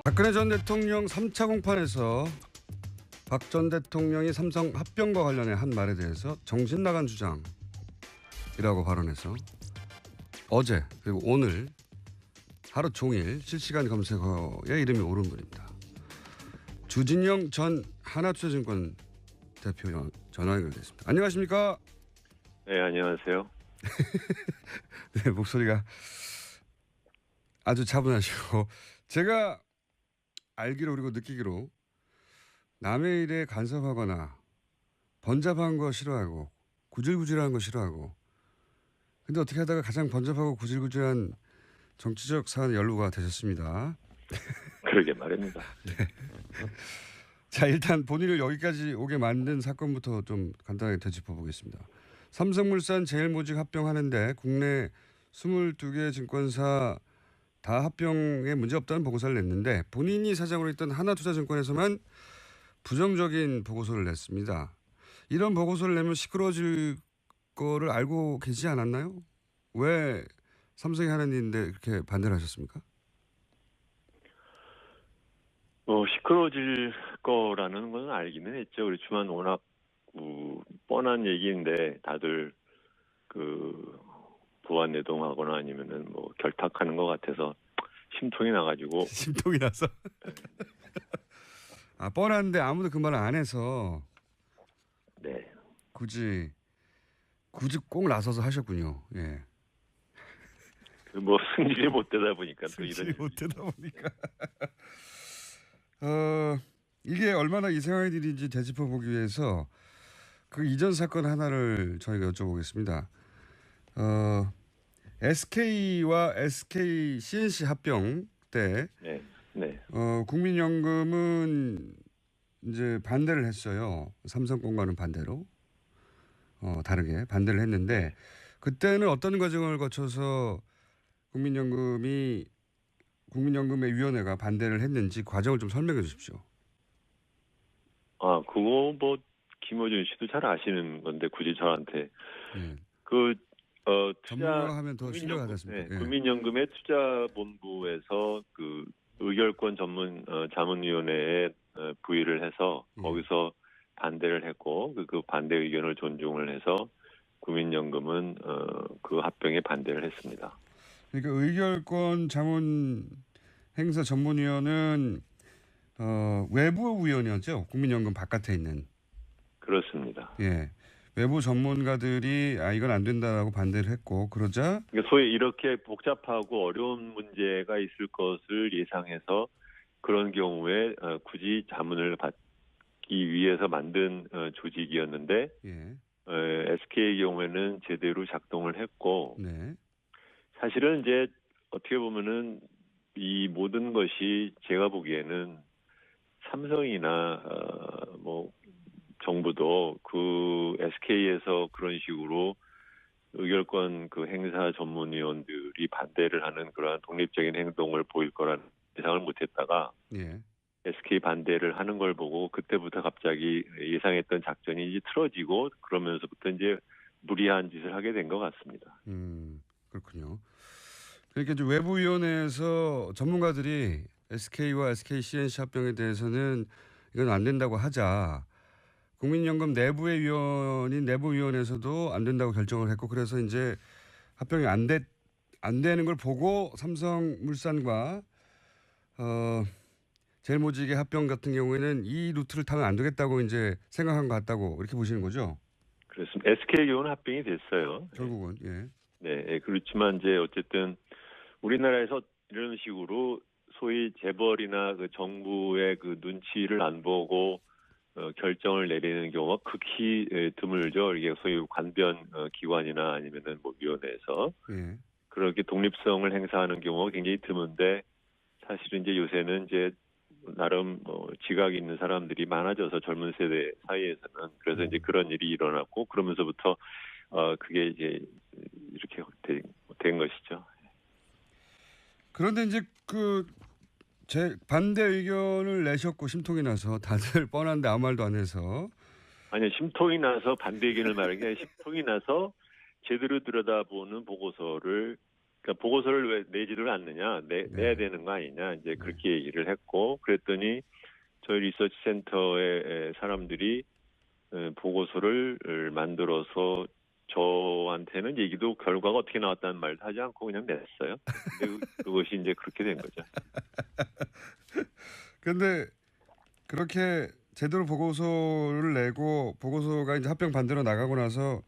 박근혜 전 대통령 3차 공판에서 박 전 대통령이 삼성 합병과 관련해 한 말에 대해서 정신 나간 주장이라고 발언해서 어제 그리고 오늘 하루 종일 실시간 검색어에 이름이 오른 분입니다. 주진영 전 하나투자증권 대표 전화 연결됐습니다. 안녕하십니까? 네, 안녕하세요. 네, 목소리가 아주 차분하시고 제가 알기로 그리고 느끼기로 남의 일에 간섭하거나 번잡한 거 싫어하고 구질구질한 거 싫어하고 근데 어떻게 하다가 가장 번잡하고 구질구질한 정치적 사안에 연루가 되셨습니다. 그러게 말입니다. 네. 자, 일단 본인을 여기까지 오게 만든 사건부터 좀 간단하게 되짚어 보겠습니다. 삼성물산 제일모직 합병하는데 국내 22개 증권사 다 합병에 문제없다는 보고서를 냈는데 본인이 사장으로 있던 하나투자증권에서만 부정적인 보고서를 냈습니다. 이런 보고서를 내면 시끄러워질 거를 알고 계시지 않았나요? 왜 삼성이 하는 일인데 그렇게 반대를 하셨습니까? 시끄러워질 거라는 건 알기는 했죠. 그렇지만 워낙 뻔한 얘기인데 다들 부안내동하거나 아니면은 결탁하는 것 같아서 심통이 나가지고. 심통이 나서? 아, 뻔한데 아무도 그 말을 안 해서. 네. 굳이 꼭 나서서 하셨군요. 예. 승질이 못 되다 보니까 또 이런. 승질이 못 되다 보니까. 이게 얼마나 이상한 일인지 되짚어 보기 위해서 그 이전 사건 하나를 저희가 여쭤보겠습니다. SK와 SK CNC 합병 때 네. 네. 국민연금은 이제 반대를 했어요. 삼성권과는 반대로. 다르게 반대를 했는데 그때는 어떤 과정을 거쳐서 국민연금의 위원회가 반대를 했는지 과정을 좀 설명해 주십시오. 그거 김어준 씨도 잘 아시는 건데 굳이 저한테. 네. 투자 하면 더 신뢰가 가겠습니다. 네, 국민연금의 투자본부에서 의결권 전문 자문위원회에 부의를 해서 거기서 반대를 했고 그 반대 의견을 존중을 해서 국민연금은 그 합병에 반대를 했습니다. 그러니까 의결권 자문 행사 전문위원은 외부 위원이었죠. 국민연금 바깥에 있는. 그렇습니다. 예. 외부 전문가들이 이건 안 된다라고 반대를 했고 그러자 그러니까 소위 이렇게 복잡하고 어려운 문제가 있을 것을 예상해서 그런 경우에 굳이 자문을 받기 위해서 만든 조직이었는데 예. SK의 경우에는 제대로 작동을 했고 네. 사실은 이제 어떻게 보면은 이 모든 것이 제가 보기에는 삼성이나 정부도 SK에서 그런 식으로 의결권 행사 전문위원들이 반대를 하는 그러한 독립적인 행동을 보일 거라는 예상을 못했다가 예. SK 반대를 하는 걸 보고 그때부터 갑자기 예상했던 작전이 이제 틀어지고 그러면서부터 이제 무리한 짓을 하게 된 것 같습니다. 그렇군요. 그러니까 이제 외부위원회에서 전문가들이 SK와 SK CNC 합병에 대해서는 이건 안 된다고 하자. 국민연금 내부의 위원인 내부위원회에서도 안 된다고 결정을 했고 그래서 이제 합병이 안 되는 걸 보고 삼성물산과 제일모직의 합병 같은 경우에는 이 루트를 타면 안 되겠다고 이제 생각한 것 같다고 이렇게 보시는 거죠? 그렇습니다. SK 경우는 합병이 됐어요. 결국은 예. 네, 그렇지만 이제 어쨌든 우리나라에서 이런 식으로 소위 재벌이나 정부의 눈치를 안 보고 결정을 내리는 경우가 극히 드물죠. 이게 소위 관변 기관이나 아니면은 위원회에서 예. 그렇게 독립성을 행사하는 경우가 굉장히 드문데 사실은 이제 요새는 이제 나름 지각이 있는 사람들이 많아져서 젊은 세대 사이에서는 그래서 이제 그런 일이 일어났고 그러면서부터 그게 이제 이렇게 된 것이죠. 그런데 이제 제 반대 의견을 내셨고 심통이 나서 다들 뻔한데 아무 말도 안 해서. 아니요, 심통이 나서 반대 의견을 말한 게 아니라 심통이 나서 제대로 들여다보는 보고서를 그러니까 보고서를 왜 내지를 않느냐, 내야 되는 거 아니냐, 이제 그렇게 얘기를 했고, 그랬더니 저희 리서치 센터의 사람들이 보고서를 만들어서 저한테는 얘기도 결과가 어떻게 나왔다는 말도 하지 않고 그냥 냈어요. 근데 그것이 이제 그렇게 된 거죠. 근데 그렇게 제대로 보고서를 내고 보고서가 이제 합병 반대로 나가고 나서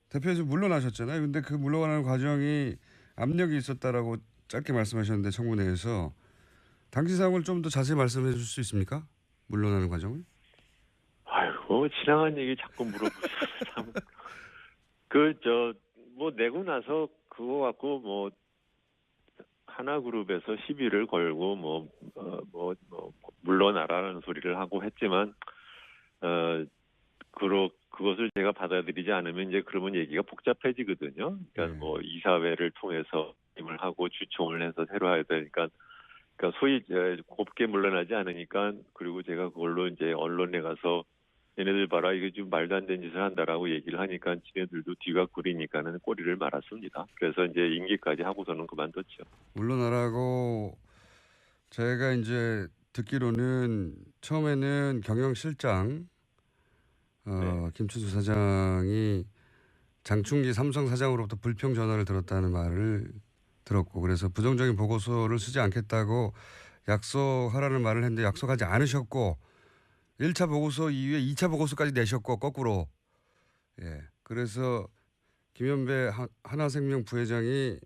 대표에서 물러나셨잖아요. 근데 그 물러가는 과정이 압력이 있었다라고 짧게 말씀하셨는데 청문회에서 당시 상황을 좀 더 자세히 말씀해 줄 수 있습니까? 물러나는 과정을? 아이고 지나간 얘기 자꾸 물어보셔서 참. 뭐 내고 나서 그거 갖고 뭐 하나그룹에서 시비를 걸고 물러나라는 소리를 하고 했지만 그것을 제가 받아들이지 않으면 이제 그러면 얘기가 복잡해지거든요. 그러니까 뭐 이사회를 통해서 임을 하고 주총을 해서 새로 해야 되니까 그러니까 소위 곱게 물러나지 않으니까 그리고 제가 그걸로 이제 언론에 가서 얘네들 봐라 이게 좀 말도 안 되는 짓을 한다라고 얘기를 하니까 지네들도 뒤가 구리니까는 꼬리를 말았습니다. 그래서 이제 임기까지 하고서는 그만뒀죠. 물러나라고 제가 이제 듣기로는 처음에는 경영실장 김춘수 사장이 장충기 삼성 사장으로부터 불평 전화를 들었다는 말을 들었고 그래서 부정적인 보고서를 쓰지 않겠다고 약속하라는 말을 했는데 약속하지 않으셨고 1차 보고서 이후에 2차 보고서까지 내셨고 거꾸로 그래서 김현배 하나생명 부회장이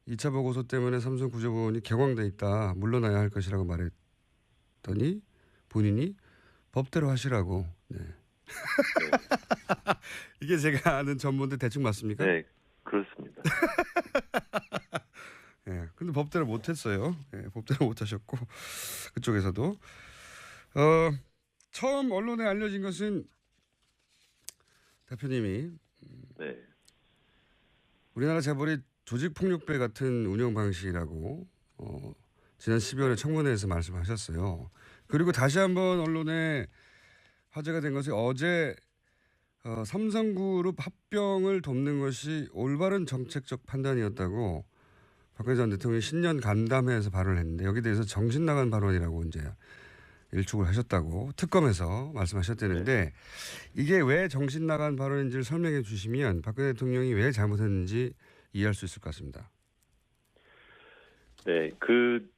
2차 보고서 때문에 삼성 구조부원이 격앙돼 있다 물러나야 할 것이라고 말했더니 본인이 법대로 하시라고 이게 제가 아는 전문데 대충 맞습니까? 네, 그렇습니다. 근데 법대로 못했어요. 법대로 못하셨고 그쪽에서도 처음 언론에 알려진 것은 대표님이 우리나라 재벌이 조직폭력배 같은 운영 방식이라고 지난 12월에 청문회에서 말씀하셨어요. 그리고 다시 한번 언론에 화제가 된 것이 어제 삼성그룹 합병을 돕는 것이 올바른 정책적 판단이었다고 박근혜 전 대통령이 신년 간담회에서 발언을 했는데 여기에 대해서 정신 나간 발언이라고 이제 일축을 하셨다고 특검에서 말씀하셨다는데 이게 왜 정신 나간 발언인지를 설명해 주시면 박근혜 대통령이 왜 잘못했는지 이해할 수 있을 것 같습니다. 네, 그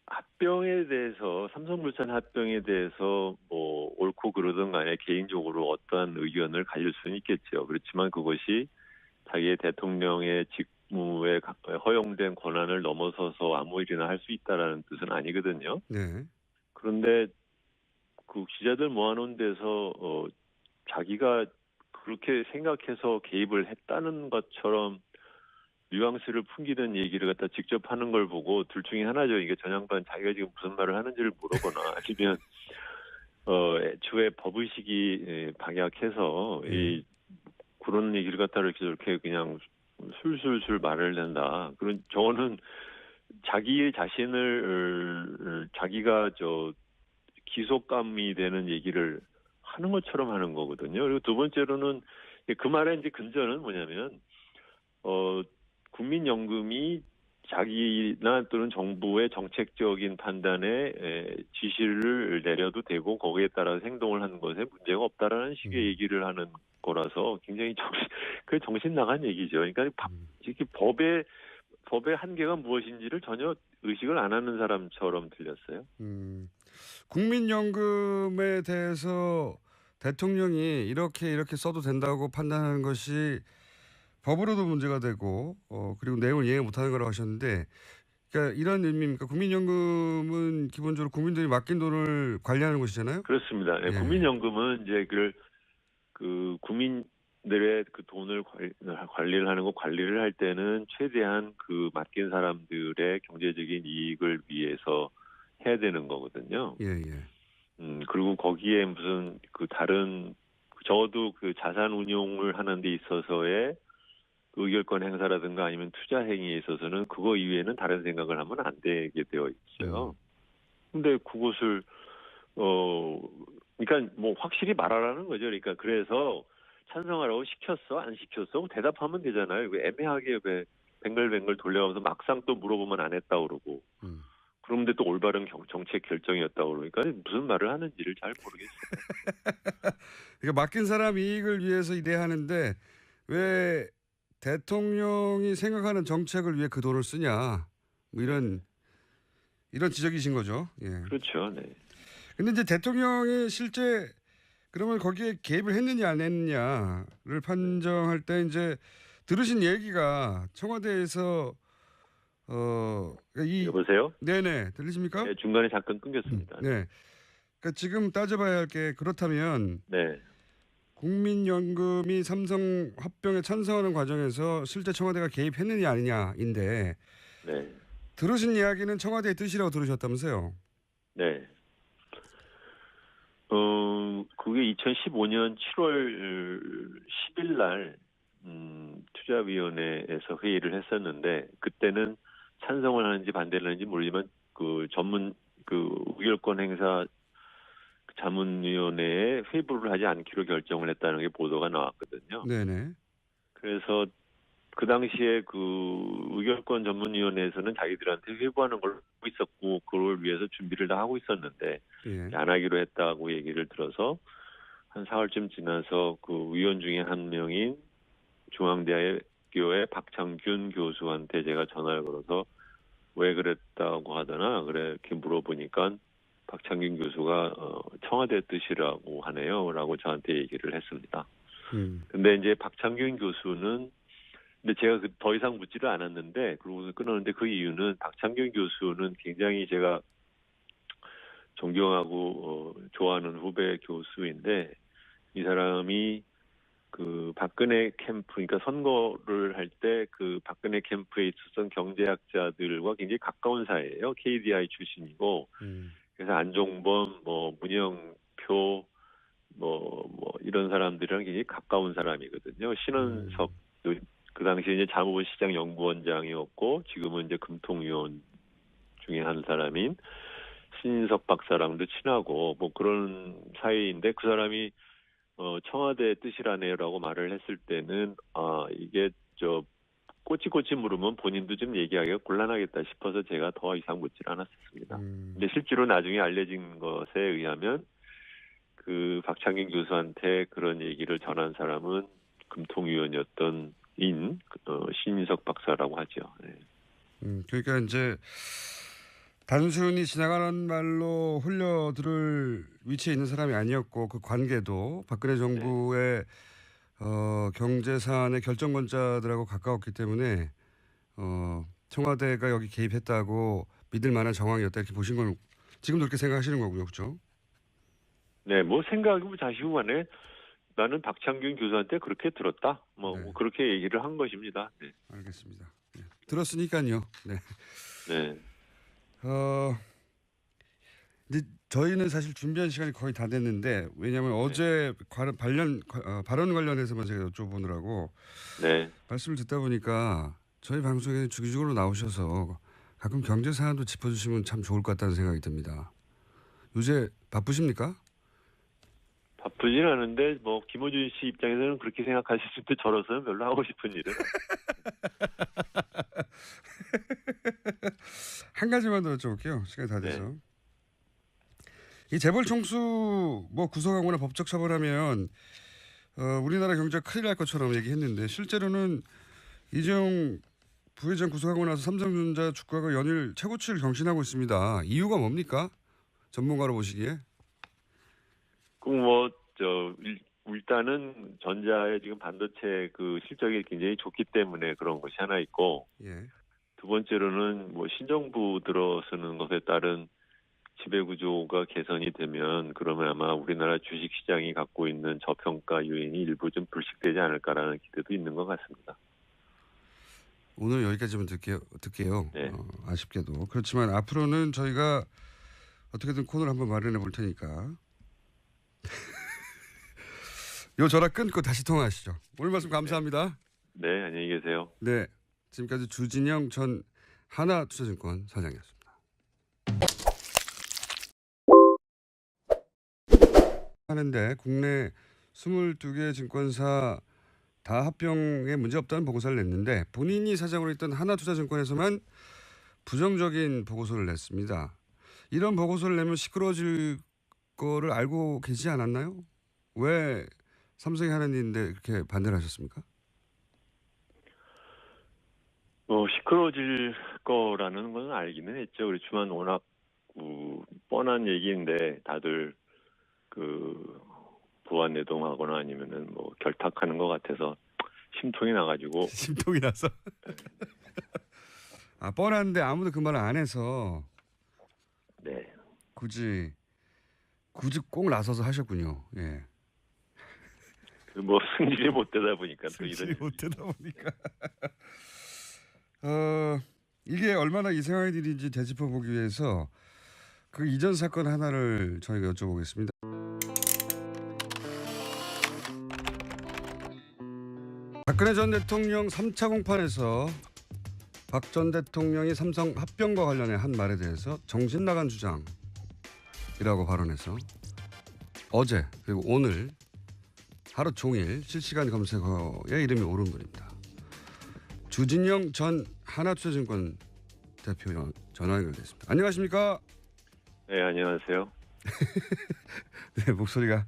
합병에 대해서 삼성물산 합병에 대해서 뭐 옳고 그르든 간에 개인적으로 어떠한 의견을 가질 수는 있겠죠. 그렇지만 그것이 자기의 대통령의 직무에 허용된 권한을 넘어서서 아무 일이나 할 수 있다라는 뜻은 아니거든요. 네. 그런데 그 기자들 모아놓은 데서 자기가 그렇게 생각해서 개입을 했다는 것처럼 뉘앙스를 풍기는 얘기를 갖다 직접 하는 걸 보고 둘 중에 하나죠. 이게 전 양반 자기가 지금 무슨 말을 하는지를 모르거나 아니면 애초에 법의식이 박약해서 그런 얘기를 갖다 이렇게 저렇게 그냥 술술술 말을 한다. 그런 저는 자기 자신을 자기가 기속감이 되는 얘기를 하는 것처럼 하는 거거든요. 그리고 두 번째로는 그 말의 이제 근저는 뭐냐면 국민연금이 자기나 또는 정부의 정책적인 판단에 지시를 내려도 되고 거기에 따라 행동을 하는 것에 문제가 없다라는 식의 얘기를 하는 거라서 굉장히 정신 나간 얘기죠. 그러니까 이렇게 법의 한계가 무엇인지를 전혀 의식을 안 하는 사람처럼 들렸어요. 국민연금에 대해서 대통령이 이렇게 써도 된다고 판단하는 것이 법으로도 문제가 되고 그리고 내용을 이해 못하는 거라고 하셨는데 그러니까 이런 의미입니까? 국민연금은 기본적으로 국민들이 맡긴 돈을 관리하는 것이잖아요. 그렇습니다. 네, 국민연금은 이제 그 국민들의 그 돈을 관리를 하는 거 관리를 할 때는 최대한 그 맡긴 사람들의 경제적인 이익을 위해서 해야 되는 거거든요. 그리고 거기에 무슨 그 다른 적어도 그 자산 운용을 하는 데 있어서의 의결권 행사라든가 아니면 투자 행위에 있어서는 그거 이외에는 다른 생각을 하면 안 되게 되어 있어요. 근데 그것을 그러니까 뭐 확실히 말하라는 거죠. 그러니까 그래서 찬성하라고 시켰어 안 시켰어 대답하면 되잖아요. 왜 애매하게 왜 뱅글뱅글 돌려가면서 막상 또 물어보면 안 했다고 그러고 그런데 또 올바른 정책 결정이었다고 그러니까 무슨 말을 하는지를 잘 모르겠어요. 그러니까 맡긴 사람 이익을 위해서 일해야 하는데 왜 대통령이 생각하는 정책을 위해 그 돈을 쓰냐 뭐 이런 지적이신 거죠. 예. 그렇죠. 네. 근데 이제 대통령이 실제 그러면 거기에 개입을 했느냐 안 했느냐를 판정할 때 이제 들으신 얘기가 청와대에서 여보세요? 네네 들리십니까? 네, 중간에 잠깐 끊겼습니다. 네. 그러니까 지금 따져봐야 할 게 그렇다면 네. 국민연금이 삼성 합병에 찬성하는 과정에서 실제 청와대가 개입했느냐 아니냐인데 네. 들으신 이야기는 청와대의 뜻이라고 들으셨다면서요? 네. 그게 2015년 7월 10일 날 투자위원회에서 회의를 했었는데 그때는 찬성을 하는지 반대를 하는지 모르지만 그 전문 그 의결권 행사 자문위원회에 회부를 하지 않기로 결정을 했다는 게 보도가 나왔거든요. 네네. 그래서 그 당시에 그 의결권 전문위원회에서는 자기들한테 회부하는 걸 하고 있었고 그걸 위해서 준비를 다 하고 있었는데 예. 안 하기로 했다고 얘기를 들어서 한 4월쯤 지나서 그 위원 중에 한 명인 중앙대학교의 박창균 교수한테 제가 전화를 걸어서 왜 그랬다고 하더나 그래 이렇게 물어보니까 박창균 교수가 청와대 뜻이라고 하네요라고 저한테 얘기를 했습니다. 근데 이제 박창균 교수는 근데 제가 더 이상 묻지를 않았는데 그러고서 끊었는데 그 이유는 박창균 교수는 굉장히 제가 존경하고 좋아하는 후배 교수인데 이 사람이 그 박근혜 캠프 그러니까 선거를 할 때 그 박근혜 캠프에 있었던 경제학자들과 굉장히 가까운 사이예요. KDI 출신이고 그래서 안종범 뭐 문영표 뭐 이런 사람들이랑 굉장히 가까운 사람이거든요. 신원석 그 당시에 이제 자무부시장 연구원장이었고 지금은 이제 금통위원 중에 한 사람인 신인석 박사랑도 친하고 뭐 그런 사이인데 그 사람이 청와대 뜻이라네요라고 말을 했을 때는 이게 저 꼬치꼬치 물으면 본인도 좀 얘기하기가 곤란하겠다 싶어서 제가 더 이상 묻질 않았었습니다. 근데 실제로 나중에 알려진 것에 의하면 그 박창균 교수한테 그런 얘기를 전한 사람은 금통위원이었던 신인석 박사라고 하죠. 네. 그러니까 이제 단순히 지나가는 말로 흘려들을 위치에 있는 사람이 아니었고 그 관계도 박근혜 정부의 경제 사안의 결정권자들하고 가까웠기 때문에 청와대가 여기 개입했다고 믿을 만한 정황이었다 이렇게 보신 건 지금도 그렇게 생각하시는 거고요, 그렇죠? 네, 뭐 생각하고 자시고 간에 나는 박창균 교수한테 그렇게 들었다. 네. 그렇게 얘기를 한 것입니다. 네. 알겠습니다. 네. 들었으니까요. 네. 네. 이제 저희는 사실 준비한 시간이 거의 다 됐는데 왜냐하면 어제 발언 관련해서만 제가 여쭤보느라고 말씀을 듣다 보니까 저희 방송에 주기적으로 나오셔서 가끔 경제 사안도 짚어주시면 참 좋을 것 같다는 생각이 듭니다. 요새 바쁘십니까? 바쁘진 않은데 뭐 김호준 씨 입장에서는 그렇게 생각하실 때 저로서는 별로 하고 싶은 일은 한 가지만 더 여쭤볼게요. 시간이 다 돼서. 이 재벌 총수 뭐 구속하거나 법적 처벌하면 우리나라 경제가 큰일 날 것처럼 얘기했는데 실제로는 이재용 부회장 구속하고 나서 삼성전자 주가가 연일 최고치를 경신하고 있습니다. 이유가 뭡니까? 전문가로 보시기에. 일단은 전자의 지금 반도체 그 실적이 굉장히 좋기 때문에 그런 것이 하나 있고 두 번째로는 뭐 신정부 들어서는 것에 따른 지배구조가 개선이 되면 그러면 아마 우리나라 주식시장이 갖고 있는 저평가 요인이 일부 좀 불식되지 않을까라는 기대도 있는 것 같습니다. 오늘 여기까지만 듣게요. 네. 아쉽게도. 그렇지만 앞으로는 저희가 어떻게든 코너를 한번 마련해 볼 테니까. 요 전화 끊고 다시 통화하시죠. 오늘 말씀 감사합니다. 네, 안녕히 계세요. 네, 지금까지 주진영 전 하나투자증권 사장이었습니다. 하는데 국내 22개 증권사 다 합병에 문제 없다는 보고서를 냈는데 본인이 사장으로 있던 하나투자증권에서만 부정적인 보고서를 냈습니다. 이런 보고서를 내면 시끄러워질 거를 알고 계시지 않았나요? 왜 삼성이 하는 일인데 그렇게 반대를 하셨습니까? 시끄러워질 거라는 건 알기는 했죠. 그렇지만 워낙 뻔한 얘기인데 다들 그 부안 내동하거나 아니면은 뭐 결탁하는 것 같아서 심통이 나가지고. 심통이 나서. 아, 뻔한데 아무도 그 말을 안 해서 네. 굳이 꼭 나서서 하셨군요. 예. 뭐 승질이 못 되다 보니까 또 승질이 이런. 못 되다 보니까. 이게 얼마나 이상한 일인지 되짚어 보기 위해서 그 이전 사건 하나를 저희가 여쭤보겠습니다. 박근혜 전 대통령 3차 공판에서 박 전 대통령이 삼성 합병과 관련해 한 말에 대해서 정신 나간 주장이라고 발언해서 어제 그리고 오늘 하루 종일 실시간 검색어에 이름이 오른 분입니다. 주진영 전 하나투자증권 대표 전화 연결됐습니다. 안녕하십니까? 네, 안녕하세요. 네, 목소리가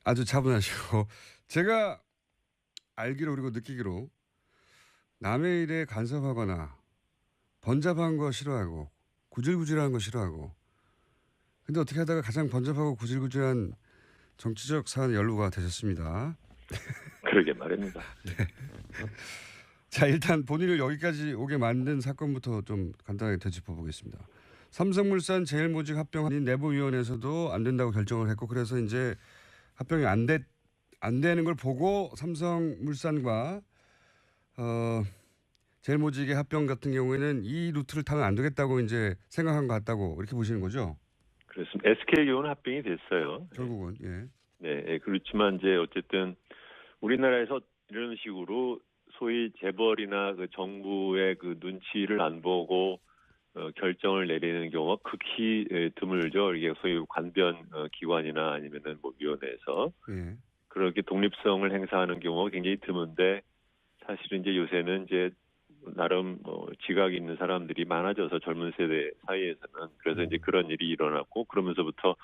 아주 차분하시고 제가 알기로 그리고 느끼기로 남의 일에 간섭하거나 번잡한 거 싫어하고 구질구질한 거 싫어하고 근데 어떻게 하다가 가장 번잡하고 구질구질한 정치적 사안에 연루가 되셨습니다. 그러게 말입니다. 네. 자, 일단 본인을 여기까지 오게 만든 사건부터 좀 간단하게 되짚어 보겠습니다. 삼성물산 제일모직 합병인 내부위원회에서도 안 된다고 결정을 했고 그래서 이제 합병이 안 되는 걸 보고 삼성물산과 제일모직의 합병 같은 경우에는 이 루트를 타면 안 되겠다고 이제 생각한 것 같다고 이렇게 보시는 거죠? 그렇습니다. SK 기업은 합병이 됐어요. 결국은 예. 네, 그렇지만 이제 어쨌든 우리나라에서 이런 식으로 소위 재벌이나 그 정부의 그 눈치를 안 보고 결정을 내리는 경우가 극히 드물죠. 이게 소위 관변 기관이나 아니면은 뭐 위원회에서 예. 그렇게 독립성을 행사하는 경우가 굉장히 드문데 사실은 이제 요새는 이제 나름 지각이 있는 사람들이 많아져서 젊은 세대 사이에서는 그래서 이제 그런 일이 일어났고 그러면서부터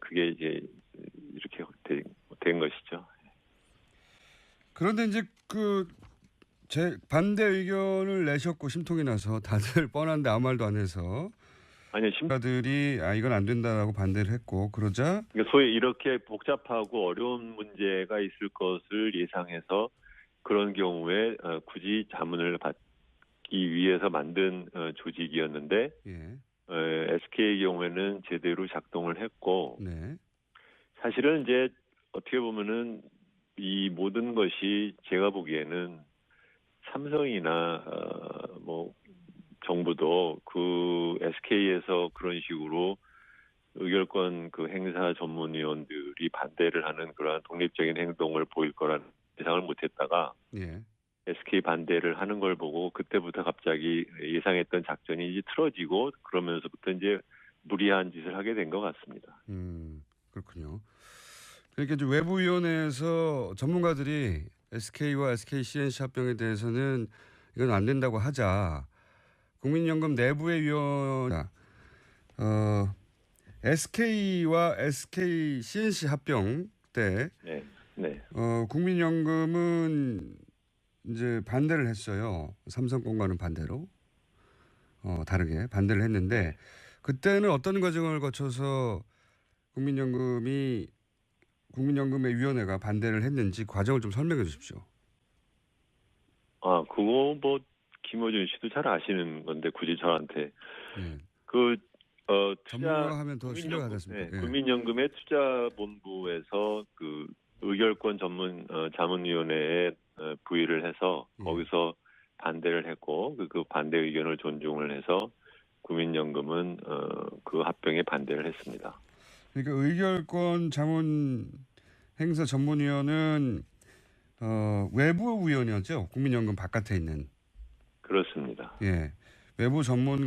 그게 이제 이렇게 된 것이죠. 그런데 이제 제 반대 의견을 내셨고 심통이 나서 다들 뻔한데 아무 말도 안 해서 아니요, 심가들이 이건 안 된다라고 반대를 했고 그러자 그러니까 소위 이렇게 복잡하고 어려운 문제가 있을 것을 예상해서 그런 경우에 굳이 자문을 받기 위해서 만든 조직이었는데 예. SK의 경우에는 제대로 작동을 했고 네. 사실은 이제 어떻게 보면은 이 모든 것이 제가 보기에는 삼성이나 뭐 정부도 그 SK에서 그런 식으로 의결권 그 행사 전문위원들이 반대를 하는 그러한 독립적인 행동을 보일 거라는 예상을 못했다가 예. SK 반대를 하는 걸 보고 그때부터 갑자기 예상했던 작전이 이제 틀어지고 그러면서부터 이제 무리한 짓을 하게 된 것 같습니다. 그렇군요. 그러니까 이제 외부위원회에서 전문가들이 SK와 SK CNC 합병에 대해서는 이건 안 된다고 하자. 국민연금 내부의 위원, SK와 SK CNC 합병 때, 네, 네. 국민연금은 이제 반대를 했어요. 삼성권과는 반대로. 다르게 반대를 했는데, 그때는 어떤 과정을 거쳐서 국민연금의 위원회가 반대를 했는지 과정을 좀 설명해 주십시오. 그거 뭐 김어준 씨도 잘 아시는 건데 굳이 저한테 네. 투자 전문가가 하면 더 신뢰가 가지 않습니까? 예. 국민연금의 투자본부에서 그 의결권 전문 자문위원회에 부의를 해서 거기서 반대를 했고 그 반대 의견을 존중을 해서 국민연금은 그 합병에 반대를 했습니다. 그러니까 의결권 자문 행사 전문위원은 외부 위원이었죠. 국민연금 바깥에 있는. 그렇습니다. 예. 외부 전문